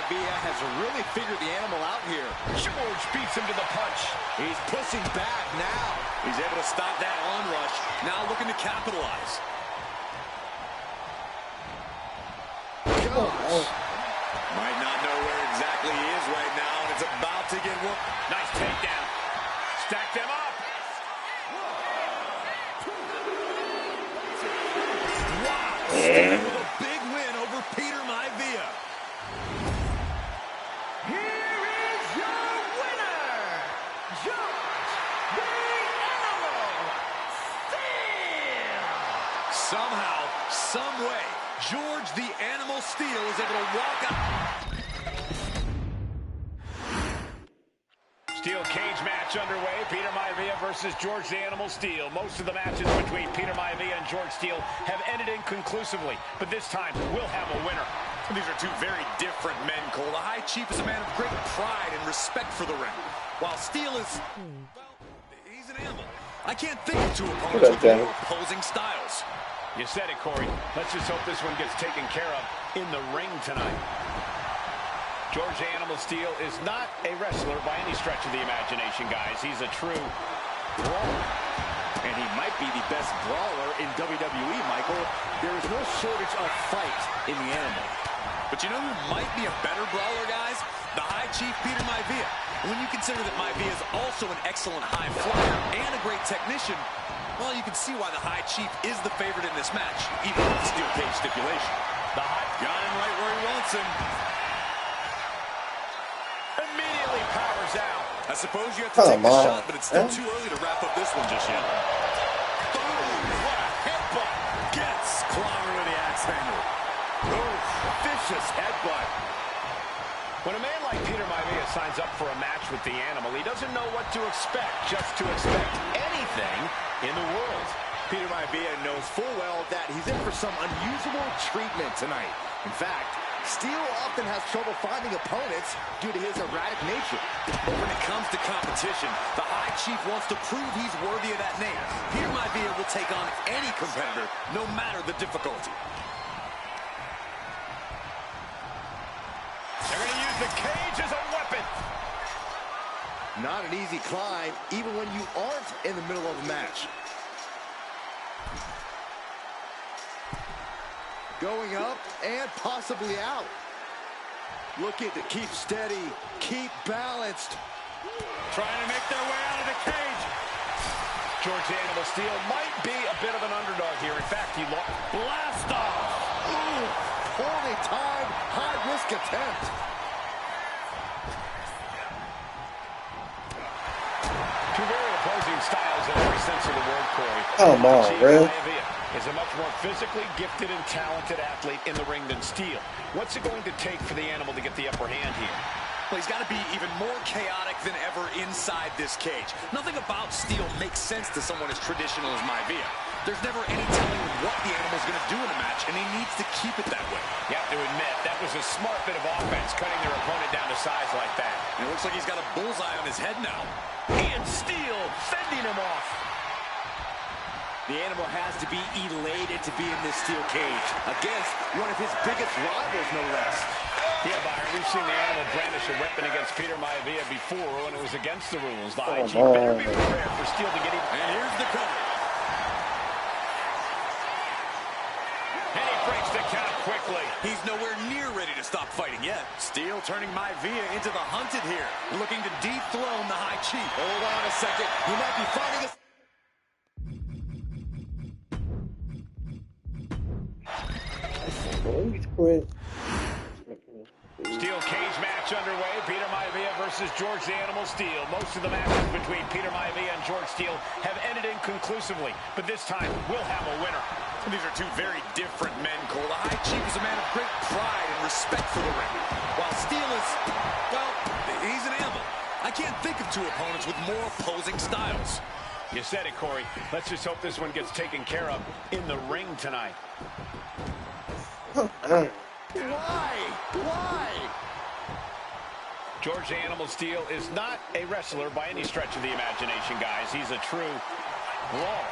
Maivia has really figured the animal out here. George beats him to the punch. He's pushing back now. He's able to stop that onrush. Now looking to capitalize. Gosh. Might not know where exactly he is right now, and it's about to get work. Nice takedown. Stack them up. Wow. Steve with a big win over Peter Maivia. Here is your winner, George the Animal Steel. Somehow, some way, George the Animal Steel is able to walk out. Steel cage match underway. Peter Maivia versus George the Animal Steel. Most of the matches between Peter Maivia and George Steele have ended inconclusively, but this time we'll have a winner. These are two very different men, Cole. The High Chief is a man of great pride and respect for the ring, while Steele is, well, he's an animal. I can't think of two opponents with more opposing styles. You said it, Corey. Let's just hope this one gets taken care of in the ring tonight. George the Animal Steel is not a wrestler by any stretch of the imagination, guys. He's a true brawler. And he might be the best brawler in WWE, Michael. There is no shortage of fight in the animal. But you know who might be a better brawler, guys? The High Chief, Peter Maivia. When you consider that Maivia is also an excellent high flyer and a great technician, well, you can see why the High Chief is the favorite in this match, even with the steel cage stipulation. The High got him right where he wants him. immediately powers out. I suppose you have to take the shot, but it's still too early to wrap up this one just yet. Boom! What a headbutt! Gets clobbered with the axe handle. Oof, vicious headbutt. When a man like Peter Maivia signs up for a match with the animal, he doesn't know what to expect, just to expect anything in the world. Peter Maivia knows full well that he's in for some unusual treatment tonight. In fact, Steele often has trouble finding opponents due to his erratic nature. But when it comes to competition, the High Chief wants to prove he's worthy of that name. Peter Maivia will take on any competitor, no matter the difficulty. They're going to use the cage as a weapon. Not an easy climb, even when you aren't in the middle of a match. Going up and possibly out. Looking to keep steady, keep balanced. Trying to make their way out of the cage. George the Animal Steel might be a bit of an underdog here. In fact, he lost. Blast off. Ooh, poorly timed, high-risk attempt. Two very opposing styles in every sense of the word, Corey. Come on, really? Is a much more physically gifted and talented athlete in the ring than Steele. What's it going to take for the animal to get the upper hand here? Well, he's got to be even more chaotic than ever inside this cage. Nothing about Steele makes sense to someone as traditional as Maivia. There's never any telling what the animal's going to do in a match, and he needs to keep it that way. You have to admit, that was a smart bit of offense, cutting their opponent down to size like that. And it looks like he's got a bullseye on his head now. And Steele fending him off. The animal has to be elated to be in this steel cage against one of his biggest rivals, no less. Yeah, Byron, we've seen the animal brandish a weapon against Peter Maivia before when it was against the rules. The High Chief better be prepared for Steele to get him. And here's the cover. And he breaks the count quickly. He's nowhere near ready to stop fighting yet. Steele turning Maivia into the hunted here, looking to dethrone the High Chief. Hold on a second. He might be finding us. Steel cage match underway. Peter Maivia versus George the Animal Steel. Most of the matches between Peter Maivia and George Steele have ended inconclusively, but this time we'll have a winner. These are two very different men, Cole. The High Chief is a man of great pride and respect for the ring, while Steele is, well, he's an animal. I can't think of two opponents with more opposing styles. You said it, Corey. Let's just hope this one gets taken care of in the ring tonight. Why? Why? George the Animal Steel is not a wrestler by any stretch of the imagination, guys. He's a true brawler.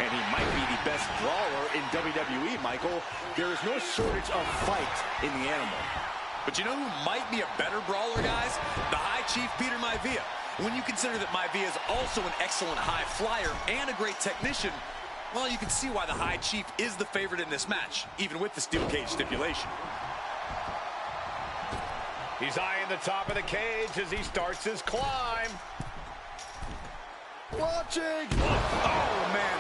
And he might be the best brawler in WWE, Michael. There is no shortage of fight in the animal. But you know who might be a better brawler, guys? The High Chief Peter Maivia. When you consider that Maivia is also an excellent high flyer and a great technician, well, you can see why the High Chief is the favorite in this match, even with the steel cage stipulation. He's eyeing the top of the cage as he starts his climb. Watching. Oh, man.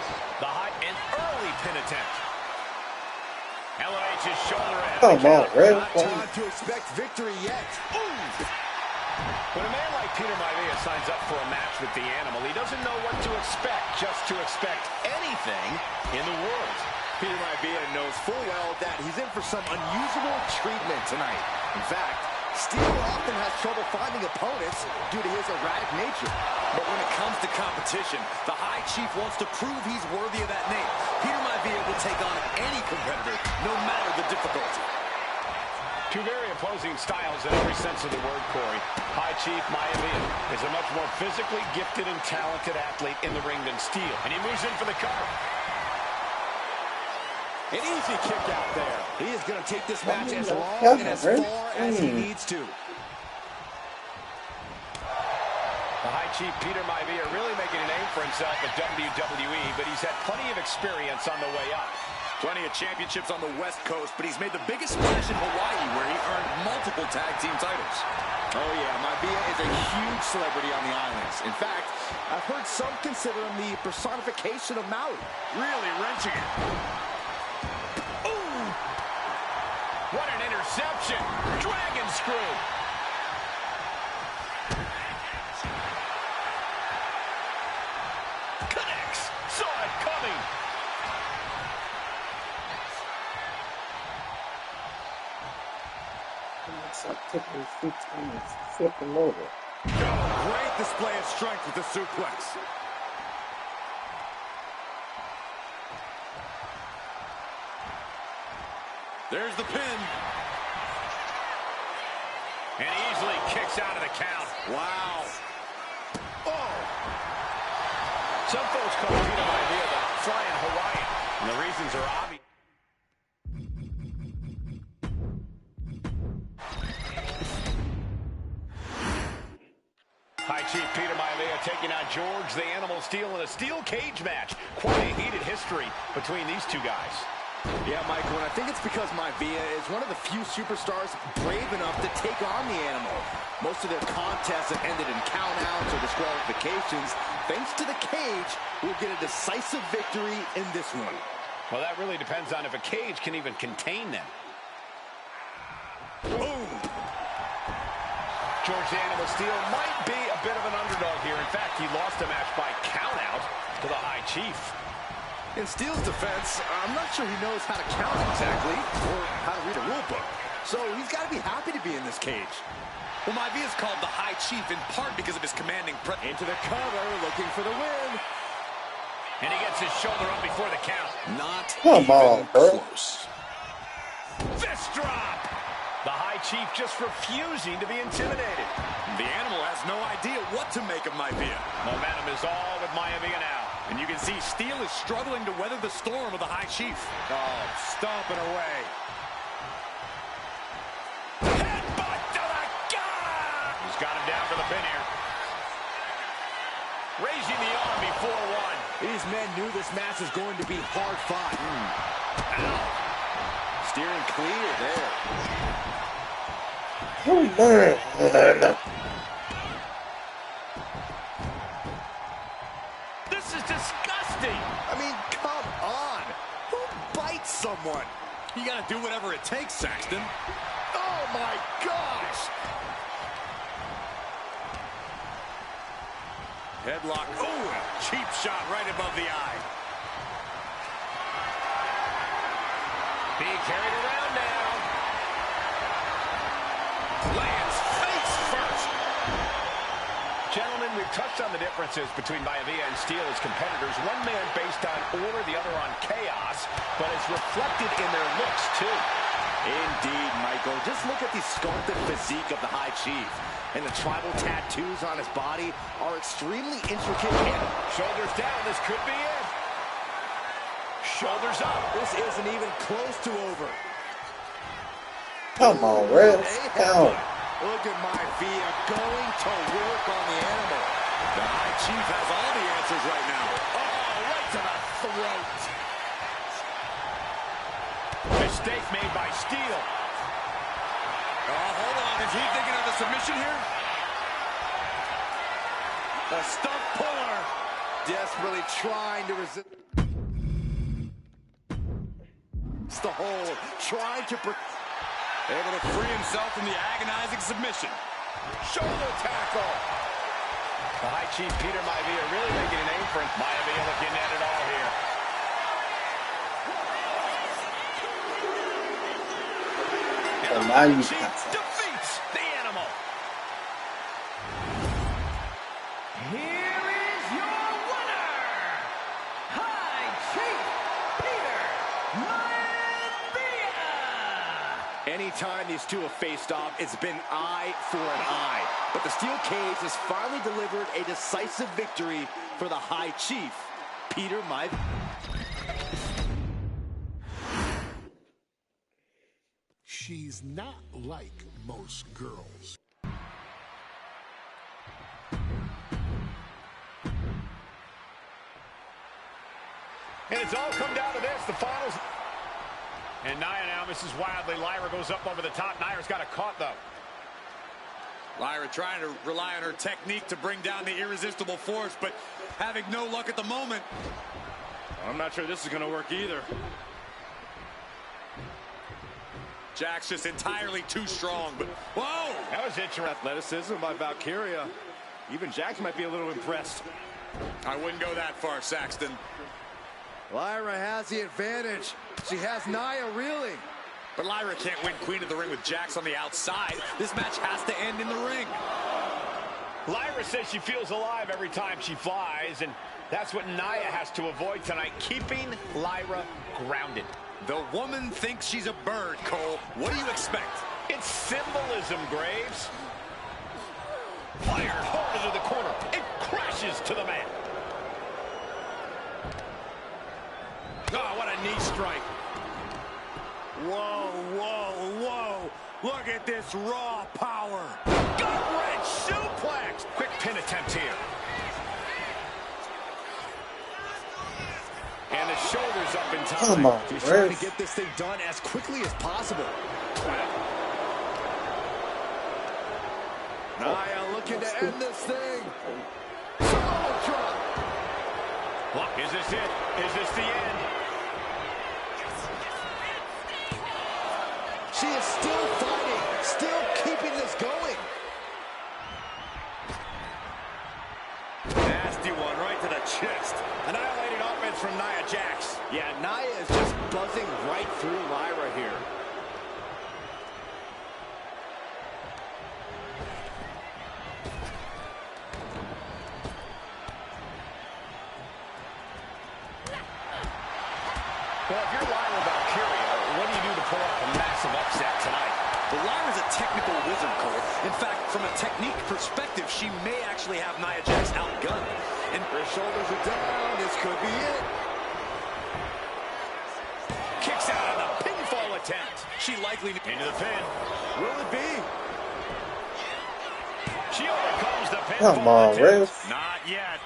An early pin attempt. Elevates his shoulder ahead. Come on, really? Not time to expect victory yet. Ooh. When a man like Peter Maivia signs up for a match with the Animal, he doesn't know what to expect, just to expect anything in the world. Peter Maivia knows full well that he's in for some unusual treatment tonight. In fact, Steel often has trouble finding opponents due to his erratic nature. But when it comes to competition, the High Chief wants to prove he's worthy of that name. Peter Maivia will take on any competitor, no matter the difficulty. Two very opposing styles in every sense of the word, Corey. High Chief Maivia is a much more physically gifted and talented athlete in the ring than Steel. And he moves in for the cover. An easy kick out there. He is going to take this match as long and as far as he needs to. The High Chief Peter Maivia really making a name for himself at WWE, but he's had plenty of experience on the way up. Plenty of championships on the West Coast, but he's made the biggest splash in Hawaii, where he earned multiple tag team titles. Oh yeah, Maivia is a huge celebrity on the islands. In fact, I've heard some consider him the personification of Maui. Really wrenching it. Ooh! What an interception! Dragon screw! Connects! Saw it coming! Flip him over. Great display of strength with the suplex. There's the pin. And easily kicks out of the count. Wow. Oh! Some folks call Peter Maivia the Flying Hawaiian, and the reasons are obvious. High Chief Peter Maivia taking on George the Animal Steel in a steel cage match. Quite a heated history between these two guys. Yeah, Michael, and I think it's because Maivia is one of the few superstars brave enough to take on the Animal. Most of their contests have ended in countouts or disqualifications. Thanks to the cage, we'll get a decisive victory in this one. Well, that really depends on if a cage can even contain them. Boom! George the Animal Steel might be a bit of an underdog here. In fact, he lost a match by countout to the High Chief. In Steel's defense, I'm not sure he knows how to count exactly or how to read a rule book. So he's got to be happy to be in this cage. Well, Maivia is called the High Chief in part because of his commanding presence. Into the cover, looking for the win. And he gets his shoulder up before the count. Not Come on, bro. close. Fist drop! The High Chief just refusing to be intimidated. The Animal has no idea what to make of Maivia. Momentum is all with Maivia now. And you can see Steel is struggling to weather the storm of the High Chief. Oh, stomping away. Headbutt to the gut! He's got him down for the pin here. Raising the arm before one. These men knew this match was going to be hard fought. Ow. Steering clear there. Oh, man. This is disgusting. I mean, come on. Who bites someone? You got to do whatever it takes, Saxton. Oh, my gosh. Headlock. Oh, cheap shot right above the eye. Being carried around now. Lands face first. Gentlemen, we've touched on the differences between Maivia and Steel as competitors. One man based on order, the other on chaos, but it's reflected in their looks, too. Indeed, Michael. Just look at the sculpted physique of the High Chief. And the tribal tattoos on his body are extremely intricate. Shoulders down, this could be it. Shoulders up. This isn't even close to over. Come on, Ref. Count. Look at my Via going to work on the animal. The High Chief has all the answers right now. Oh, right to the throat. Mistake made by Steele. Oh, hold on. Is he thinking of a submission here? A stump puller. Desperately trying to resist the hold. Trying to... Able to free himself from the agonizing submission. Shoulder tackle. The High Chief Peter Maivia really making a name for him. Maivia looking at it all here. And now you Chief defeats the animal. Here is your winner, High Chief Peter Maivia. Anytime these two have faced off, it's been eye for an eye. But the steel cage has finally delivered a decisive victory for the High Chief, Peter Maivia. She's not like most girls. And it's all come down to this, the finals. And Nia now misses wildly. Lyra goes up over the top. Nia's got a caught, though. Lyra trying to rely on her technique to bring down the irresistible force, but having no luck at the moment. I'm not sure this is going to work either. Jack's just entirely too strong, but whoa! That was interesting. Athleticism by Valkyria. Even Jax might be a little impressed. I wouldn't go that far, Saxton. Lyra has the advantage. She has Nia reeling. But Lyra can't win Queen of the Ring with Jax on the outside. This match has to end in the ring. Lyra says she feels alive every time she flies, and that's what Nia has to avoid tonight, keeping Lyra grounded. The woman thinks she's a bird, Cole. What do you expect? It's symbolism, Graves. Fired hard into the corner. It crashes to the mat. Oh, what a knee strike. Whoa, whoa, whoa. Look at this raw power. Gut-wrench suplex. Quick pin attempt here. And the shoulders up in time. Come on, He's trying Ref. to get this thing done as quickly as possible. Nia looking to end this thing. Samoa drop. What? Is this it? Is this the end? She is still fighting, still keeping this going. Nasty one right to the chest. Annihilating offense from Nia Jax. Yeah, Nia is just buzzing right through Lyra here. Well, if you're Lyra Valkyria, what do you do to pull off a massive upset tonight? Well, Lyra's a technical wizard, Cole. In fact, from a technique perspective, she may actually have Nia Jax outgunned. And Her shoulders are down. This could be it. Kicks out on the pinfall attempt. she likely... Into the pin. Will it be? She overcomes the pinfall Come on, attempt. Ref. Not yet.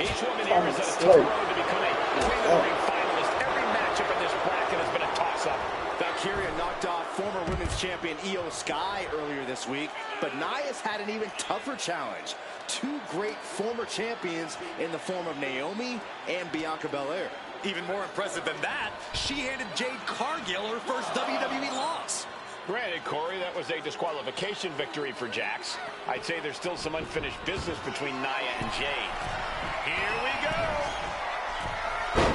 Each woman here is on a tough road to become a Queen of the Ring finalist. Every matchup in this bracket has been a toss-up. Valkyria knocked off former women's champion Io Sky earlier this week, but Nia's had an even tougher challenge. Two great former champions in the form of Naomi and Bianca Belair. Even more impressive than that, she handed Jade Cargill her first WWE loss. Granted, Corey, that was a disqualification victory for Jax. I'd say there's still some unfinished business between Nia and Jade. Here we go.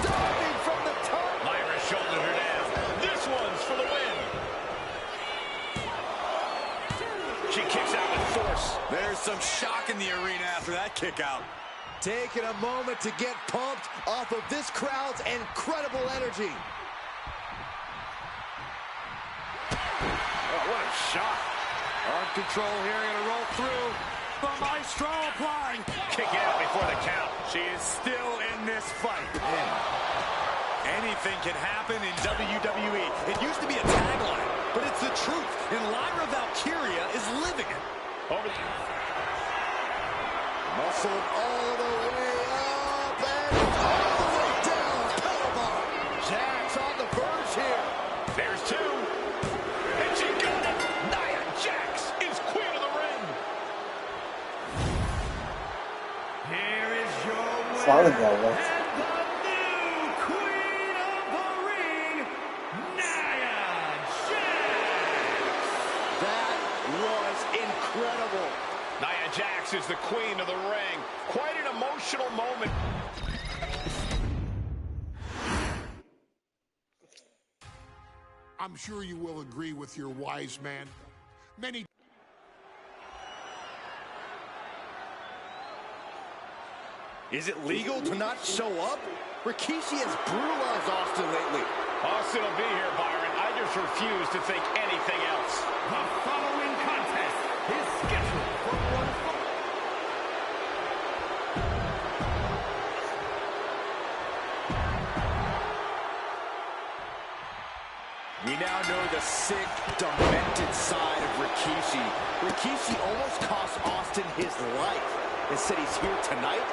Diving from the top. Lyra shoulders her down. This one's for the win. She kicks out with force. There's some shock in the arena after that kick out. Taking a moment to get pumped off of this crowd's incredible energy. Oh, what a shot. On control here, gonna roll through. The Maestro applying. Kick it out before the count. She is still in this fight. Anything can happen in WWE. It used to be a tagline, but it's the truth. And Lyra Valkyria is living it. Over. Muscle all the way up and all the way down. Powerbomb. Jax on the verge here. There's two. And she got it. Nia Jax is queen of the ring. Here is your Falling winner, over. and the new queen of the ring, Nia Jax. That was incredible. Nia Jax is the queen of the ring. Quite an emotional moment. I'm sure you will agree with your wise man. Many Is it legal to not show up? Rikishi has brutalized Austin lately. Austin will be here, Byron. I just refuse to think anything else. The following contest is scheduled for one fall. We now know the sick, demented side of Rikishi. Rikishi almost cost Austin his life. Instead, he's here tonight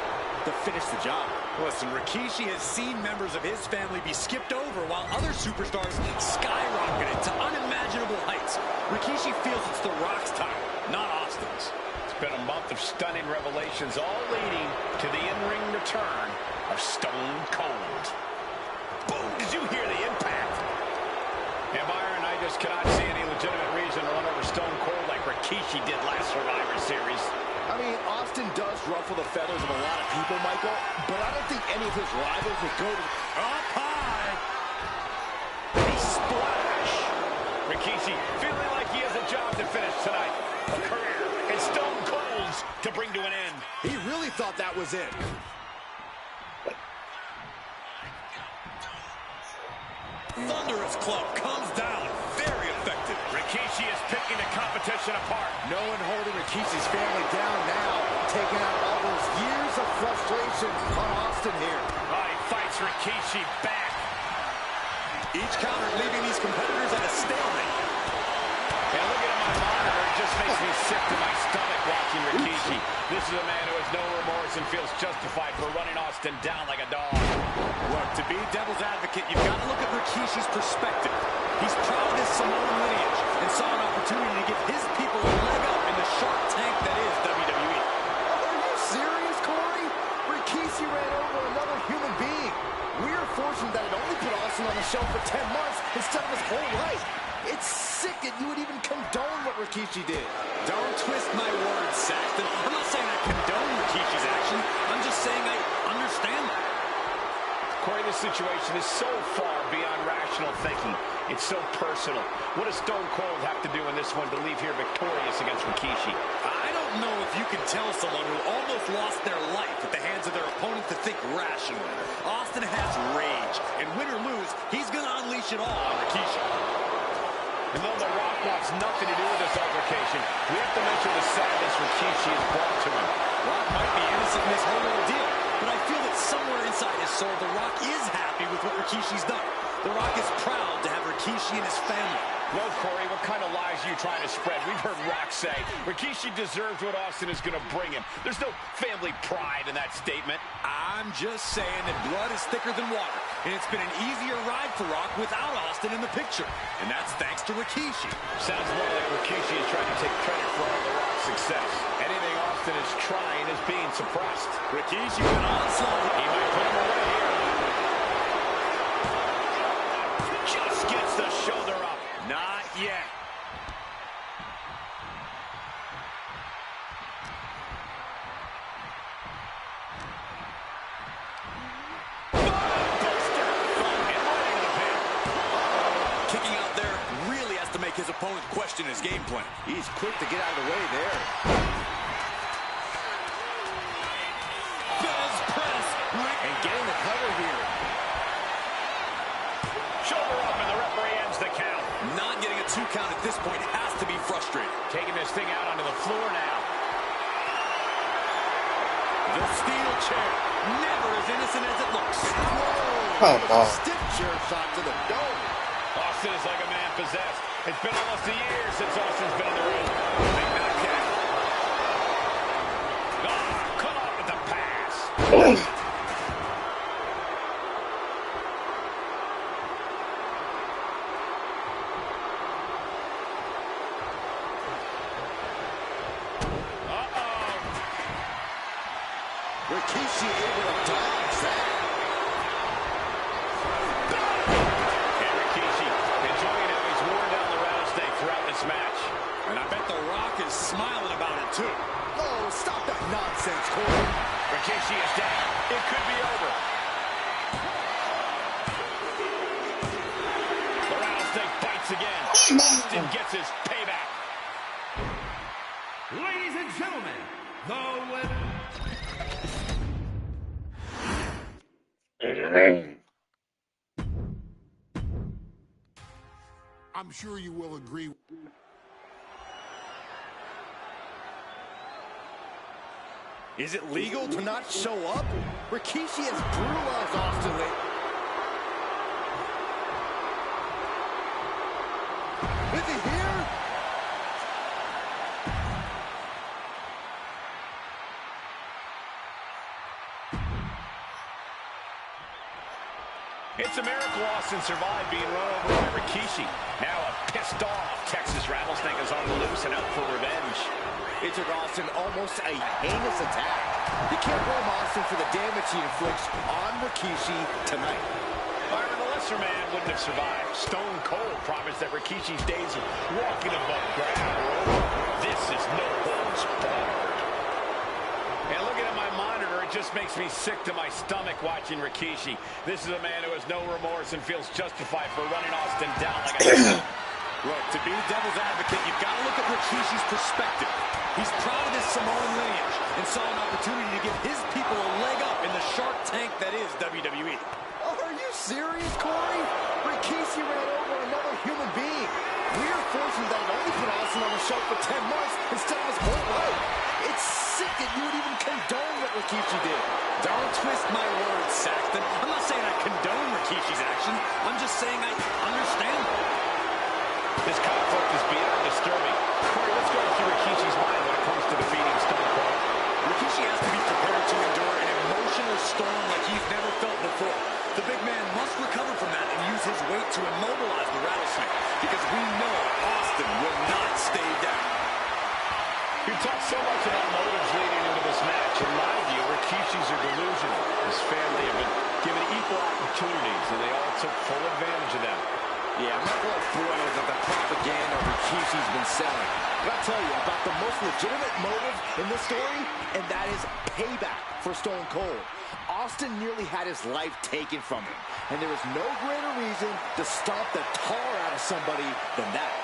to finish the job. Listen, Rikishi has seen members of his family be skipped over while other superstars skyrocketed to unimaginable heights. Rikishi feels it's The Rock's time, not Austin's. It's been a month of stunning revelations, all leading to the in-ring return of Stone Cold. Boom! Did you hear the impact? And Byron, I just cannot see any legitimate reason to run over Stone Cold like Rikishi did last Survivor Series. I mean, Austin does ruffle the feathers of a lot of people, Michael, but I don't think any of his rivals would go to... Up high! A splash! Rikishi feeling like he has a job to finish tonight. A career in Stone Cold's to bring to an end. He really thought that was it. Thunderous club comes down. Very effective. Rikishi is picking the competition apart. No one holding Rikishi's family down now, taking out all those years of frustration on Austin here. He fights Rikishi back. Each counter leaving these competitors at a stalemate. And looking at my monitor, it just makes me sick to my stomach watching Rikishi. This is a man who has no remorse and feels justified for running Austin down like a dog. Look, to be devil's advocate, you've got to look at Rikishi's perspective. He's proud of his Samoan lineage and saw an opportunity to give his people a leg up in the Shark Tank that is WWE. Are you serious, Corey? Rikishi ran over another human being. We're fortunate that it only put Austin on the show for 10 months instead of his whole life. It's sick that you would even condone what Rikishi did. Don't twist my words, Saxton. I'm not saying I condone Rikishi's action. I'm just saying I understand that. Corey, this situation is so far beyond rational thinking. It's so personal. What does Stone Cold have to do in this one to leave here victorious against Rikishi? I don't know if you can tell someone who almost lost their life at the hands of their opponent to think rationally. Austin has rage, and win or lose, he's going to unleash it all on Rikishi. And though The Rock wants nothing to do with this altercation, we have to mention the sadness Rikishi has brought to him. Rock might be innocent in this whole ordeal, but I feel that somewhere inside his soul, The Rock is happy with what Rikishi's done. The Rock is proud to have Rikishi and his family. Well, Corey, what kind of lies are you trying to spread? We've heard Rock say Rikishi deserves what Austin is going to bring him. There's no family pride in that statement. I'm just saying that blood is thicker than water, and it's been an easier ride for Rock without Austin in the picture, and that's thanks to Rikishi. Sounds more like Rikishi is trying to take credit for all The Rock's success. Anything Austin is trying is being suppressed. Rikishi went onslaught. He might put him away here. Just gets the shoulder up. Not yet. Kicking out there really has to make his opponent question his game plan. He's quick to get out of the way there. Bill's press. And getting the cover here. Shoulder up, and the referee ends the count. Not getting a 2 count at this point has to be frustrating. Taking this thing out onto the floor now. The steel chair, never as innocent as it looks. Whoa! Come on. Stiff chair shot to the dome. Austin is like a man possessed. It's been almost a year since Austin's been in the ring. Big knockout. Oh, come on with the pass. Rikishi able to dodge that. And Rikishi enjoying how he's worn down the rattlesnake throughout this match. And I bet The Rock is smiling about it, too. Oh, stop that nonsense, Corey. Rikishi is down. It could be over. The rattlesnake bites again. Austin gets his payback. Ladies and gentlemen, the winner. I'm sure you will agree. Is it legal to not show up? Rikishi has brutalized Austin lately. Is he here? It's a miracle Austin survived being run over by Rikishi. Now a pissed off Texas rattlesnake is on the loose and out for revenge. It took Austin almost a heinous attack. You can't blame Austin for the damage he inflicts on Rikishi tonight. Byron, the lesser man wouldn't have survived. Stone Cold promised that Rikishi's days of walking above ground were over. This is no holds barred. And looking at my monitor, it just makes me sick to my stomach watching Rikishi. This is a man who has no remorse and feels justified for running Austin down like a... Look, to be the devil's advocate, you've got to look at Rikishi's perspective. He's proud of his Samoan lineage and saw an opportunity to give his people a leg up in the Shark Tank that is WWE. Oh, are you serious, Corey? Rikishi ran over another human being. We're fortunate that it only put Austin on the shelf for 10 months instead of his whole life. It's sick that you would even condone what Rikishi did. Don't twist my words, Saxton. I'm not saying I condone Rikishi's action. I'm just saying I understand them. This conflict is beyond disturbing. Corey, let's go through Rikishi's mind when it comes to defeating Stone Cold. Rikishi has to be prepared to endure an emotional storm like he's never felt before. The big man must recover from that and use his weight to immobilize the rattlesnake, because we know Austin will not stay down. You talked so much about motives leading into this match. In my view, Rikishi's are delusional. His family have been given equal opportunities, and they all took full advantage of them. Yeah, I'm not going to fool with the propaganda Rikishi's been selling. But I'll tell you about the most legitimate motive in this story, and that is payback for Stone Cold. Austin nearly had his life taken from him, and there is no greater reason to stomp the tar out of somebody than that.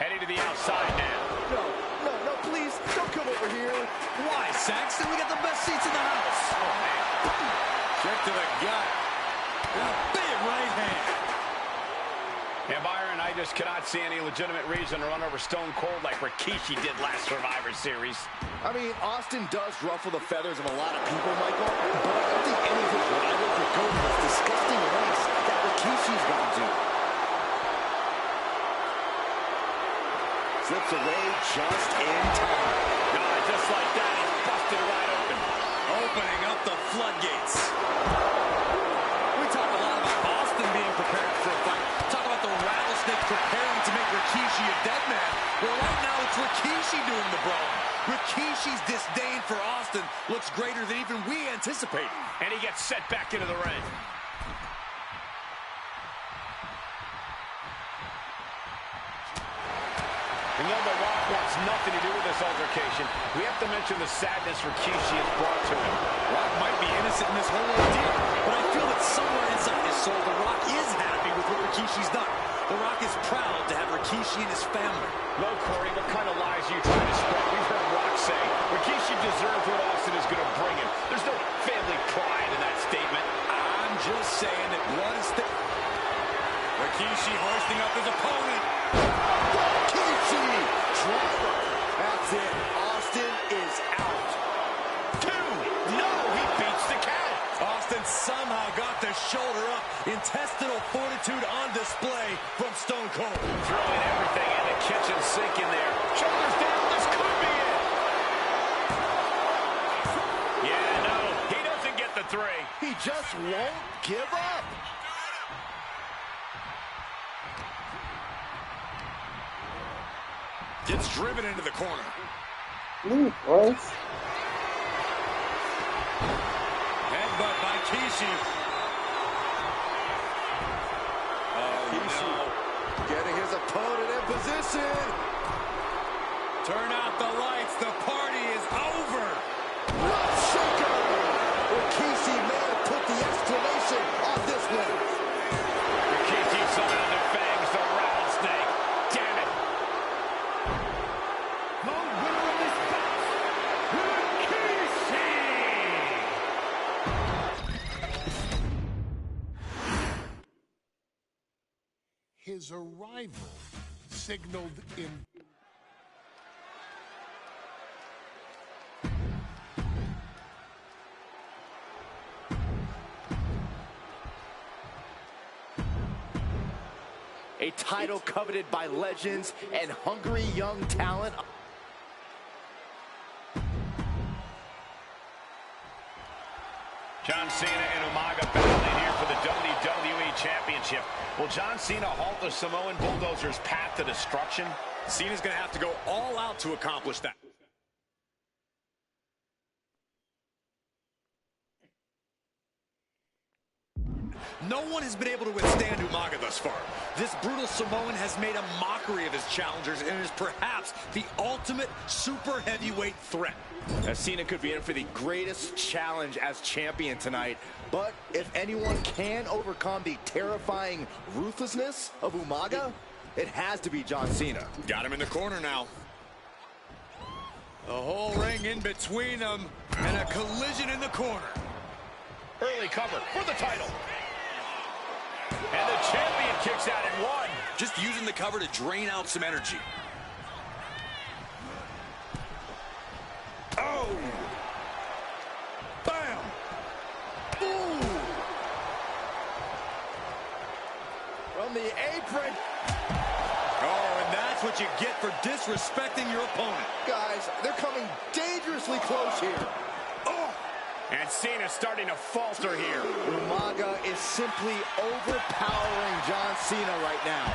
Heading to the outside now. No, please, don't come over here. Why, Saxton? We got the best seats in the house. Oh, man. Check to the gut. A big right hand. And Byron, I just cannot see any legitimate reason to run over Stone Cold like Rikishi did last Survivor Series. I mean, Austin does ruffle the feathers of a lot of people, Michael, but I don't think any of his rivals would go to this disgusting lengths that Rikishi's gone to. Slips away just in time. Just like that, he's busted wide open. Opening up the floodgates. We talk a lot about Austin being prepared for a fight. Talk about the rattlesnake preparing to make Rikishi a dead man. Well, right now it's Rikishi doing the brawling. Rikishi's disdain for Austin looks greater than even we anticipated. And he gets set back into the ring. And though The Rock wants nothing to do with this altercation, we have to mention the sadness Rikishi has brought to him. Rock might be innocent in this whole ordeal, but I feel that somewhere inside his soul, The Rock is happy with what Rikishi's done. The Rock is proud to have Rikishi and his family. No, Corey, what kind of lies are you trying to spread? We've heard Rock say Rikishi deserves what Austin is going to bring him. There's no family pride in that statement. I'm just saying that blood is thick. Rikishi hoisting up his opponent. Rikishi! Driver! That's it. Austin is out. 2. No, he beats the count. Austin somehow got the shoulder up. Intestinal fortitude on display from Stone Cold. Throwing everything in the kitchen sink in there. Shoulders down, this could be it. Yeah, no, he doesn't get the 3. He just won't give up. Gets driven into the corner. Ooh, boys. Headbutt by Kishi. Oh, Kishi no. getting his opponent in position. Turn out the lights. The party is over. Rough shaker. Well, Kishi may have put the exclamation on this one. Rikishi somehow defangs the rattlesnake. Damn it. The winner of this bout, Rikishi! His arrival signaled in a title coveted by legends and hungry young talent. John Cena and Umaga battling here for the WWE Championship. Will John Cena halt the Samoan Bulldozer's path to destruction? Cena's going to have to go all out to accomplish that. No one has been able to withstand Umaga thus far. This brutal Samoan has made a mockery of his challengers and is perhaps the ultimate super heavyweight threat. Now, Cena could be in for the greatest challenge as champion tonight. But if anyone can overcome the terrifying ruthlessness of Umaga, it has to be John Cena. Got him in the corner now. The whole ring in between them and a collision in the corner. Early cover for the title. And the champion kicks out at 1. Just using the cover to drain out some energy. Oh! Bam! Ooh! From the apron. Oh, and that's what you get for disrespecting your opponent. Guys, they're coming dangerously close here. Oh! And Cena's starting to falter here. Umaga is simply overpowering John Cena right now.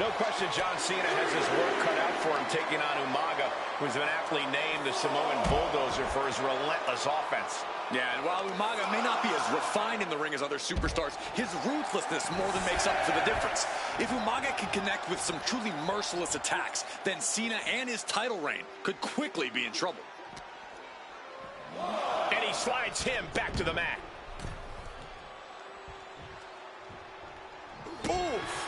No question John Cena has his work cut out for him taking on Umaga, who's been aptly named the Samoan Bulldozer for his relentless offense. Yeah, and while Umaga may not be as refined in the ring as other superstars, his ruthlessness more than makes up for the difference. If Umaga can connect with some truly merciless attacks, then Cena and his title reign could quickly be in trouble. And he slides him back to the mat. Oof.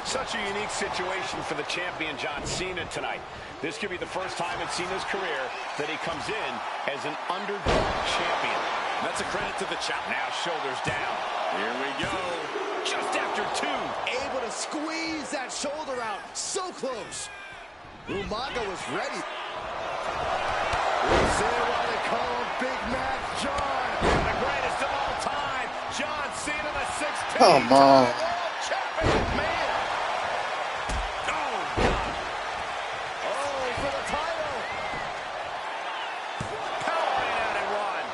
Such a unique situation for the champion John Cena tonight. This could be the first time in Cena's career that he comes in as an underdog champion. That's a credit to the challenge. Now shoulders down. Here we go. Just after 2. Able to squeeze that shoulder out. So close. Umaga was ready. Let's see why they call him Big Mac John. The greatest of all time. John Cena, the 16th Come on. world champion. Man. Oh, God. Oh, for the title. Powering out at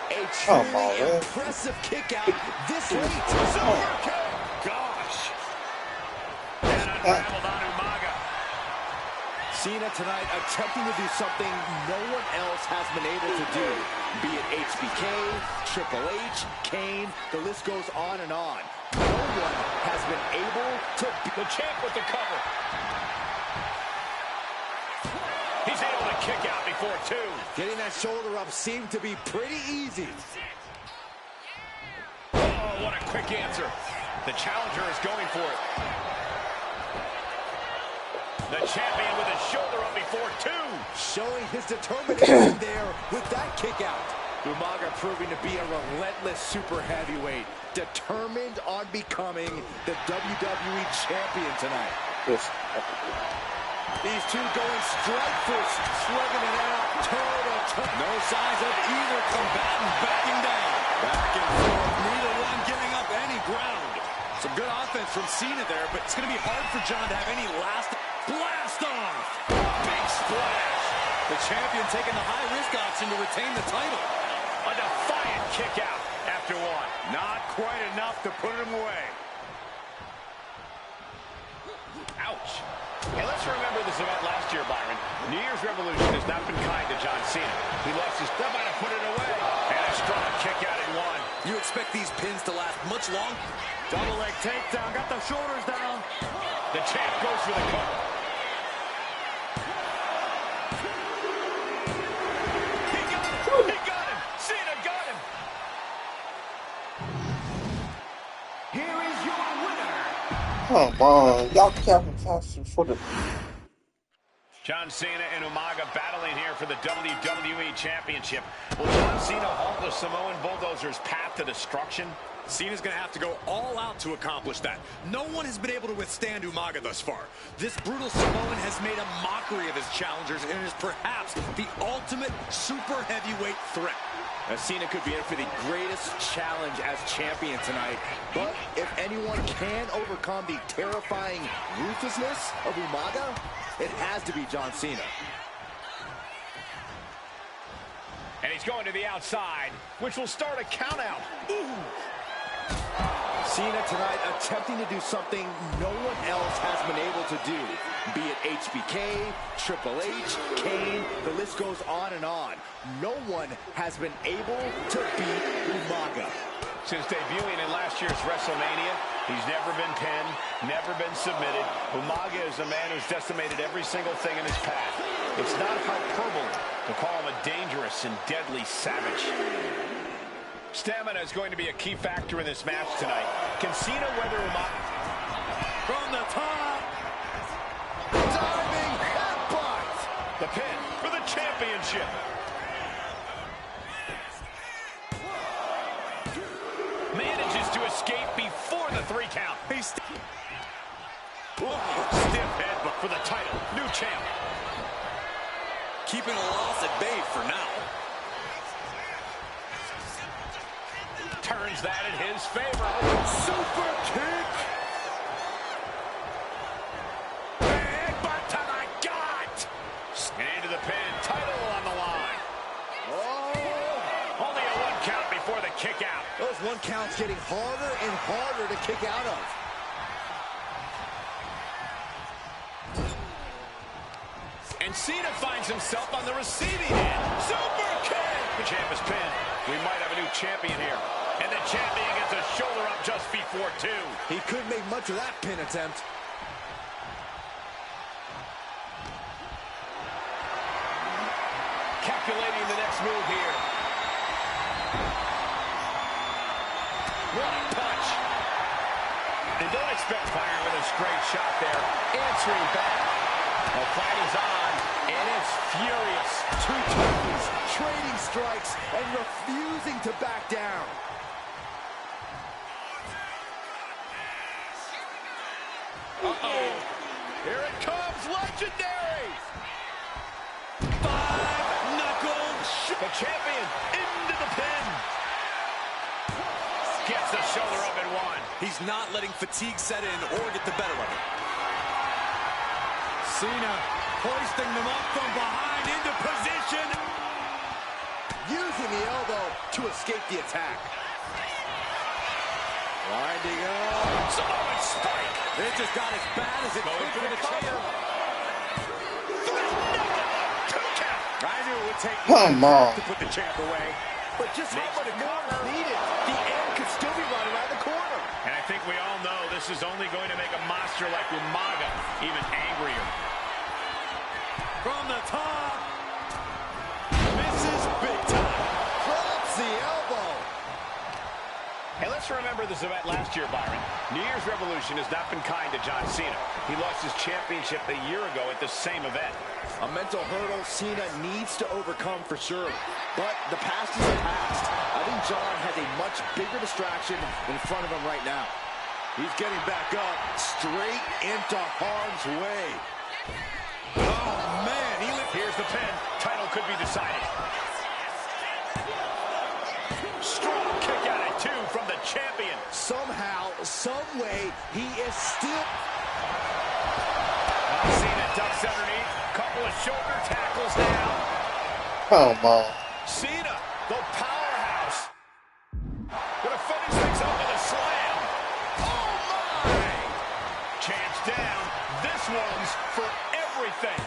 1. A Come on, truly man. impressive kick out this late. Super kick. Gosh. And unraveled on Umaga. Cena tonight attempting to do something no one else has been able to do. Be it HBK, Triple H, Kane, the list goes on and on. No one has been able to beat The champ with the cover. He's able to kick out before 2. Getting that shoulder up seemed to be pretty easy. Oh, what a quick answer. The challenger is going for it. The champion with his shoulder up before 2. Showing his determination there with that kick out. Umaga proving to be a relentless super heavyweight, determined on becoming the WWE champion tonight. Yes. These two going strike for slugging it out, toe-to-toe. No signs of either combatant backing down. Back and forth, neither one giving up any ground. Some good offense from Cena there, but it's going to be hard for John to have any last blast off. Big splash. The champion taking the high-risk option to retain the title. A defiant kick out after one. Not quite enough to put him away. Ouch. Hey, let's remember this event last year, Byron. New Year's Revolution has not been kind to John Cena. He lost his step out and put it away. And a strong kick out in one. You expect these pins to last much longer? Double leg takedown, got the shoulders down. The champ goes for the cover. He got him! He got him! Cena got him! Here is your winner. Come on, y'all capitalizing for the. John Cena and Umaga battling here for the WWE Championship. Will John Cena halt the Samoan Bulldozer's path to destruction? Cena's going to have to go all out to accomplish that. No one has been able to withstand Umaga thus far. This brutal Samoan has made a mockery of his challengers and is perhaps the ultimate super heavyweight threat. Cena could be in for the greatest challenge as champion tonight. But if anyone can overcome the terrifying ruthlessness of Umaga, it has to be John Cena. And he's going to the outside, which will start a count out. Ooh. Cena tonight attempting to do something no one else has been able to do. Be it HBK, Triple H, Kane, the list goes on and on. No one has been able to beat Umaga. Since debuting in last year's WrestleMania, he's never been pinned, never been submitted. Umaga is a man who's decimated every single thing in his path. It's not hyperbole to call him a dangerous and deadly savage. Stamina is going to be a key factor in this match tonight. Can Cena weather Umaga? From the top. Diving headbutt. The pin for the championship. Manages to escape before the 3 count. Stiff headbutt for the title. New champ. Keeping a loss at bay for now. Turns that in his favor. Super kick. Headbutt to the gut. And into the pin. Title on the line. Oh. Only a 1 count before the kick out. Those 1 counts getting harder and harder to kick out of. And Cena finds himself on the receiving end. Super kick. The champ is pinned. We might have a new champion here. And the champion gets a shoulder up just before 2. He couldn't make much of that pin attempt. Calculating the next move here. What a punch. And don't expect fire with a straight shot there. Answering back. The fight is on, and it's furious. 2 titans trading strikes and refusing to back down. Uh-oh. Here it comes, legendary. 5-knuckle. The champion into the pin. Gets the shoulder up in 1. He's not letting fatigue set in or get the better of him. Cena hoisting them up from behind into position. Using the elbow to escape the attack. Winding up. Samoan spike. It just got as bad as it could for the champ. I knew it would take Come on. to put the champ away. But just how much more is needed? The end could still be right around the corner. And I think we all know this is only going to make a monster like Umaga even angrier. From the top. Misses big time. Drops the elbow. Hey, let's remember this event last year, Byron. New Year's Revolution has not been kind to John Cena. He lost his championship a year ago at the same event. A mental hurdle Cena needs to overcome for sure. But the past is the past. I think John has a much bigger distraction in front of him right now. He's getting back up, straight into harm's way. Oh, man. Here's the pin. Title could be decided. Strong kick out at 2 from the champion. Somehow, some way, he is still... Cena ducks underneath. Couple of shoulder tackles now. Come on. Cena, the powerhouse. Gonna finish things up with a slam. Oh, my! Chance down. This one's for everything.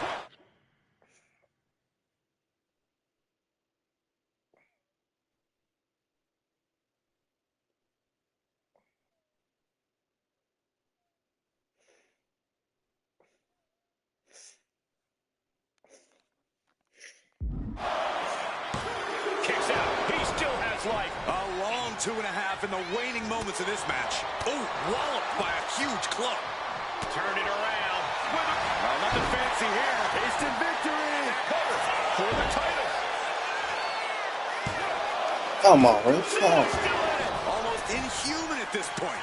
Kicks out. He still has life. A long 2.5 in the waning moments of this match. Oh, walloped by a huge club. Turn it around. Nothing fancy here. Instant victory! Cover for the title. Come on, Rick. Come on. Almost inhuman at this point.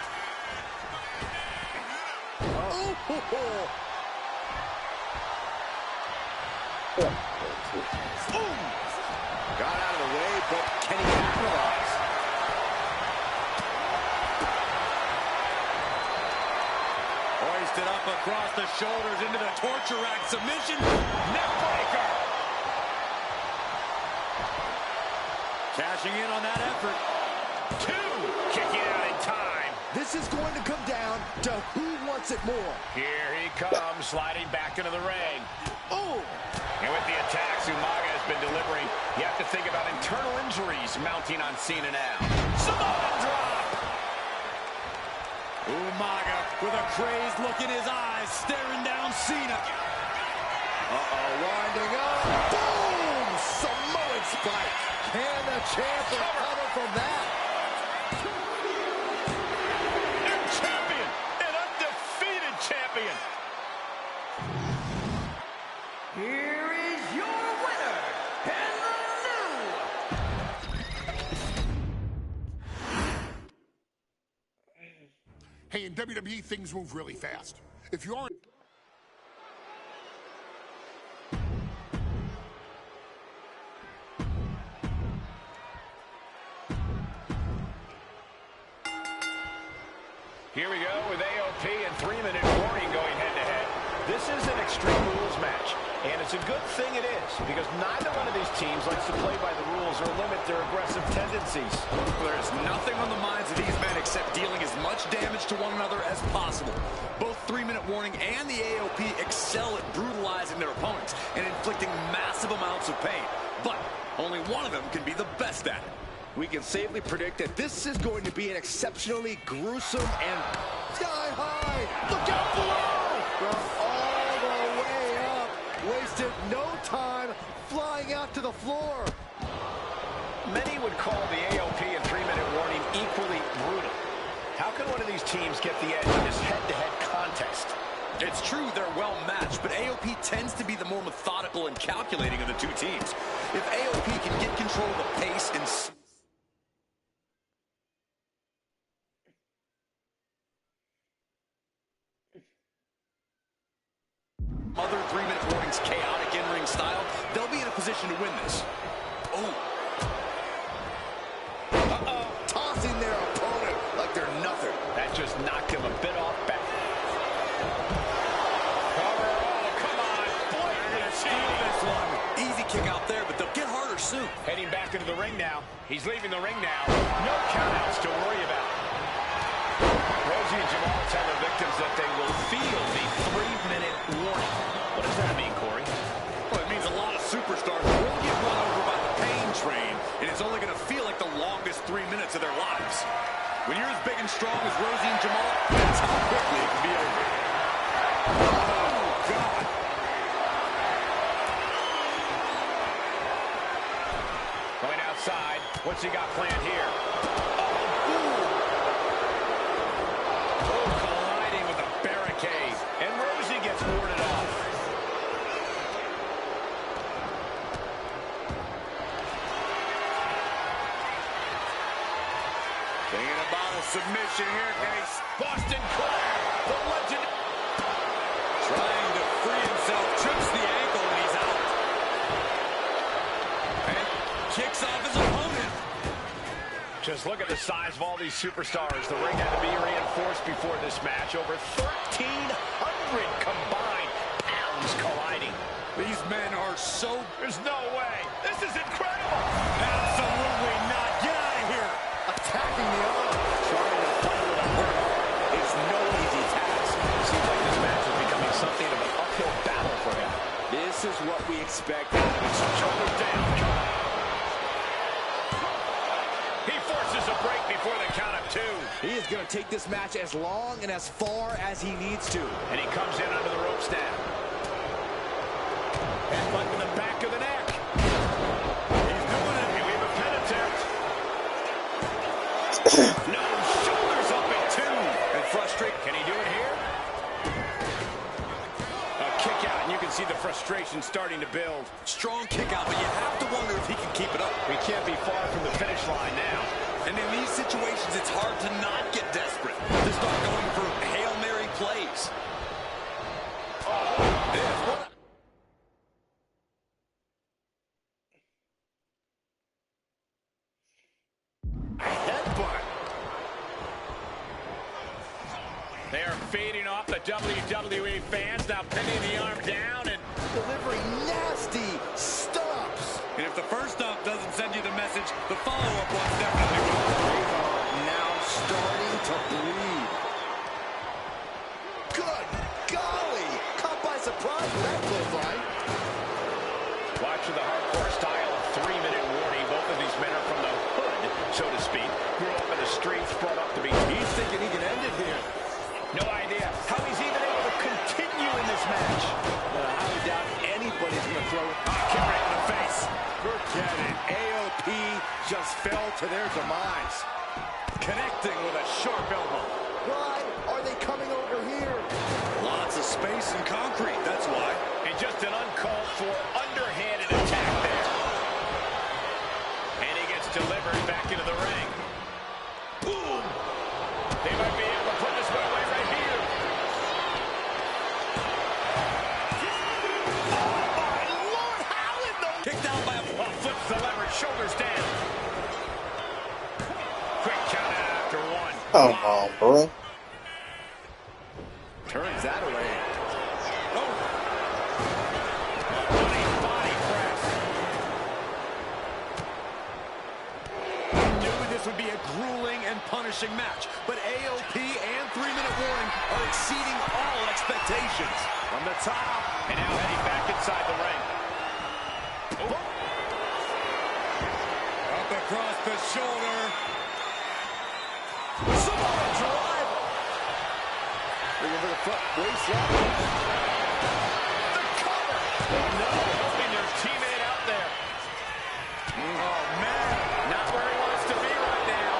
Got out of the way, but can he capitalize? Hoisted up across the shoulders into the torture rack submission. Neckbreaker. Cashing in on that effort. 2. Kicking out in time. This is going to come down to who wants it more. Here he comes, sliding back into the ring. Oh! And with the attacks Umaga has been delivering, you have to think about internal injuries mounting on Cena now. Samoan drop! Umaga with a crazed look in his eyes, staring down Cena. Winding up. Boom! Samoan spike. Can the champ recover from that? And champion! An undefeated champion! Here is your winner, and the new. Hey, in WWE, things move really fast. If you aren't... Here we go with AOP and 3-minute warning going head-to-head. This is an Extreme Rules match, and it's a good thing it is, because neither one of these teams likes to play by the rules or limit their aggressive tendencies. There's nothing on the minds of these men except dealing as much damage to one another as possible. Both 3-minute warning and the AOP excel at brutalizing their opponents and inflicting massive amounts of pain. But only one of them can be the best at it. We can safely predict that this is going to be an exceptionally gruesome and sky high. Look out below! From all the way up. Wasted no time flying out to the floor. Many would call the AOP and 3-minute warning equally brutal. How can one of these teams get the edge in this head-to-head contest? It's true they're well matched, but AOP tends to be the more methodical and calculating of the two teams. If AOP can get control of the pace and other 3-minute warnings chaotic in-ring style, they'll be in a position to win this. Oh. Tossing their opponent like they're nothing. That just knocked him a bit off back. Cover, oh, come on. Blatant steal this one. Easy kick out there, but they'll get harder soon. Heading back into the ring now. He's leaving the ring now. No countouts to worry about. Rosie and Jamal tell the victims that they will feel the 3-minute warning. What does that mean, Corey? Well, it means a lot of superstars will get run over by the pain train, and it's only going to feel like the longest 3 minutes of their lives. When you're as big and strong as Rosie and Jamal, that's how quickly it can be over. Oh, God. Going outside. What's he got planned here? Colliding with a barricade. And Rosie gets warded off. Thinking about a submission here, Case. Boston Claire, the legend. Trying to free himself, trips the ankle, and he's out. And kicks off his opponent. Just look at the size of all these superstars. The ring had to be reinforced before this match. Over 1,300 combined pounds colliding. These men are so... There's no way. This is incredible. Absolutely not. Get out of here. Attacking the arm. Trying to fight with a hurt arm is no easy task. It seems like this match is becoming something of an uphill battle for him. This is what we expect. Shoulders down. He forces a break before the count of 2. He is going to take this match as long and as far as he needs to. And he comes in under the ropes now. Headbutt to the back of the neck. He's doing it. And we have a pin attempt. No, shoulders up at 2. And frustrated. Can he do it here? A kick out, and you can see the frustration starting to build. Strong kick out, but you have to wonder if he can keep it up. We can't be far from the finish line now. And in these situations, it's hard to not get desperate, to start going for Hail Mary plays. Headbutt. They are fading off the WWE fans, now pinning the arm down and Delivering nasty stomps. And if the first stomp doesn't send you the message, the follow-up one's definitely will. Now starting to bleed. Good golly. Caught by surprise with that clothesline. watching the hardcore style of 3-minute warning. Both of these men are from the hood, so to speak. Grew up in the streets, brought up to be. He's thinking he can end it here. No idea how he's even able to continue in this match. I highly doubt anybody's going to throw it. Kick right in the face. Forget it. AOP just fell to their demise. Connecting with a sharp elbow. Why are they coming over here? Lots of space and concrete, that's why. And just an uncalled for, underhanded attack there. And he gets delivered back into the ring. Boom! They might be able to put this one away right here. Oh, my Lord! How in the... Kicked out by a... Oh, flips the leverage, shoulders down. Quick count out after one. Come on, bro. Turns that away. Oh. Running body press. We knew this would be a grueling and punishing match, but AOP and 3-minute warning are exceeding all expectations. From the top. And now heading back inside the ring. Oh. Up across the shoulder. Samoa driver. Looking for the front waistline. The cover. Oh, no. Helping their teammate out there. Oh, man. Not where he wants to be right now.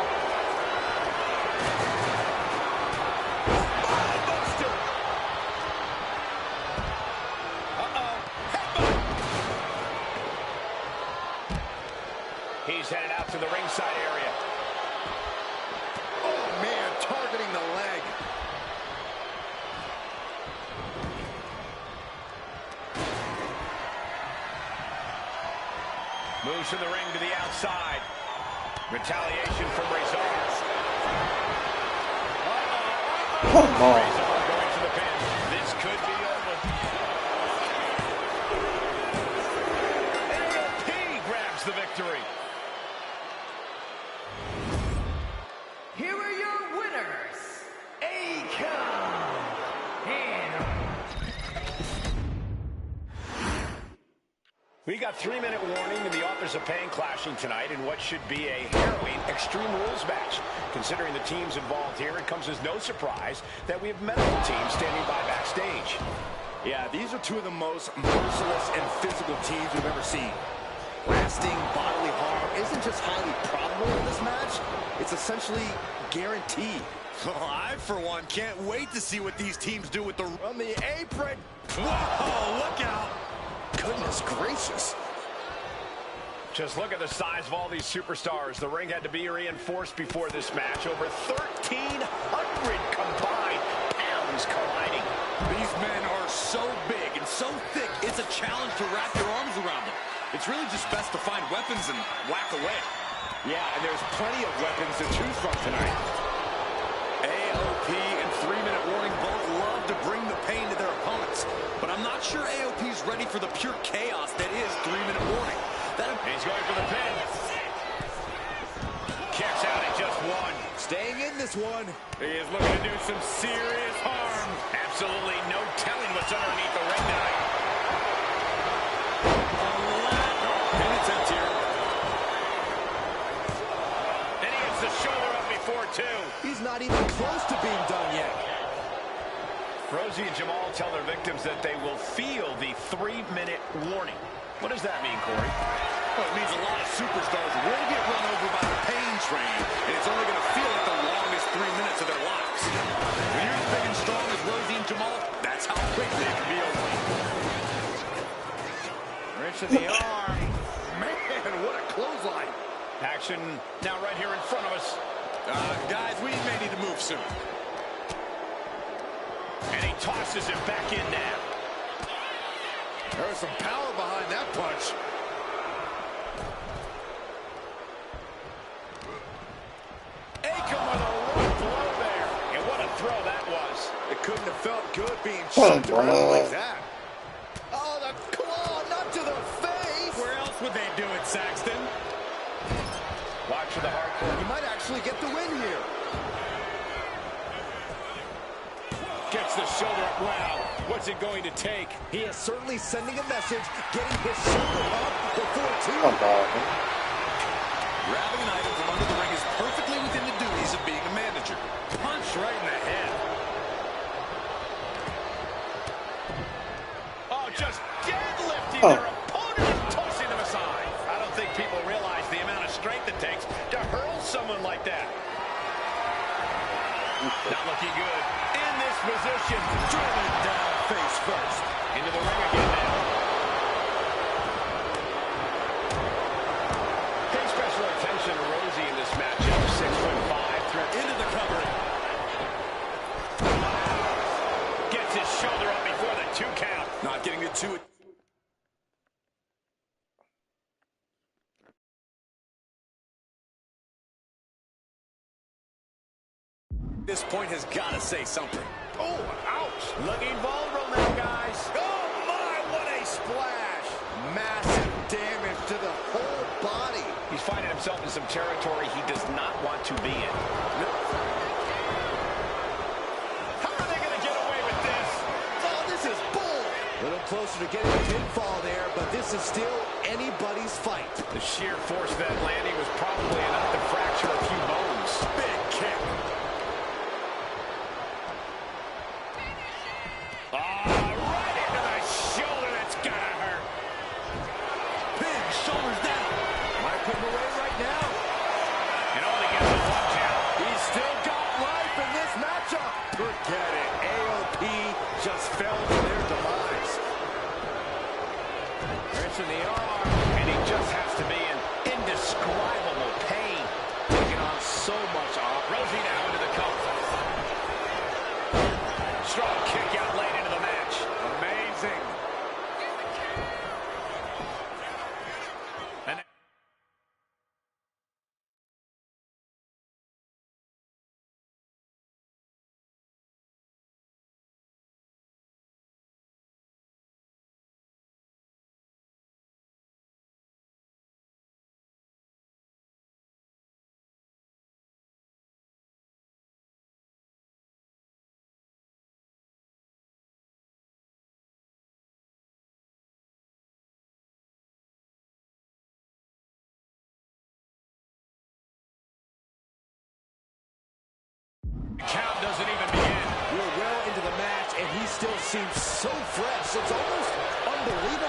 Buster. Uh-oh. Headbutt. He's headed out to the ringside area. Oh, man, targeting the leg. Moves from the ring to the outside. Retaliation from Razor. Come on. Razor going to the pin. This could be over. AOP grabs the victory. Here are your winners, A-Con and... We got 3-minute warning and the authors of pain clashing tonight in what should be a harrowing Extreme Rules match. Considering the teams involved here, it comes as no surprise that we have medical teams standing by backstage. Yeah, these are two of the most merciless and physical teams we've ever seen. Lasting bodily harm isn't just highly probable in this match, it's essentially guaranteed. I, for one, can't wait to see what these teams do with the... On the apron. Whoa, look out! Goodness gracious. Just look at the size of all these superstars. The ring had to be reinforced before this match. Over 1,300 combined pounds arms colliding. These men are so big and so thick, it's a challenge to wrap your arms around them. It's really just best to find weapons and whack away. Yeah, and there's plenty of weapons to choose from tonight. AOP and 3-minute warning both love to bring the pain to their opponents. But I'm not sure AOP's ready for the pure chaos that is 3-minute warning. He's going for the pin. Kicks out at just one. Staying in this one. He is looking to do some serious harm. Absolutely no telling what's underneath the ring tonight. Pin attempt here. And he gets the shoulder up before two. He's not even close to being done yet. Rosie and Jamal tell their victims that they will feel the 3-minute warning. What does that mean, Corey? Well, it means a lot of superstars will get run over by the pain train, and it's only going to feel like the longest 3 minutes of their lives. When you're as big and strong as Rosie and Jamal, that's how quickly it can be over. Wrench in the arm. Man, what a clothesline. Action now right here in front of us. Guys, we may need to move soon. And he tosses him back in now. There's some power behind that punch. Aiken with a rough blow there. And what a throw that was. It couldn't have felt good being chucked around like that. Oh, the claw, not to the face. Where else would they do it, Saxton? Watch for the hardcore. He might actually get the win here. Gets the shoulder up. Wow. What's it going to take? He is certainly sending a message, getting his shoulder up before two. Grabbing an item from under the ring is perfectly within the duties of being a manager. Punch right in the head. Oh, just deadlifting their opponent and tossing them aside. I don't think people realize the amount of strength it takes to hurl someone like that. Not looking good. In this position, driven down face first. Into the ring again now. Pay special attention to Rosie in this matchup. 6'5", threat into the cover. Gets his shoulder up before the 2 count. Not getting the 2. This point has got to say something. Oh, ouch. Looking vulnerable now, guys. Oh my, what a splash. Massive damage to the whole body. He's finding himself in some territory he does not want to be in. How are they going to get away with this? Oh, this is bull. A little closer to getting a pinfall there, but this is still anybody's fight. The sheer force of that landing was probably enough to fracture a few bones. Big kick. Right into the shoulder. That's got to hurt. Big shoulders down. Might put him away right now. And only gets a 1 count. He's still got life in this matchup. Forget it. AOP just fell to their demise. Wrench in the arm. And he just has to be in indescribable pain. Taking on so much off. Rosie now into the cover. Strong kick out late into the match. Amazing. And the count doesn't even begin. We're well into the match, and he still seems so fresh. It's almost unbelievable.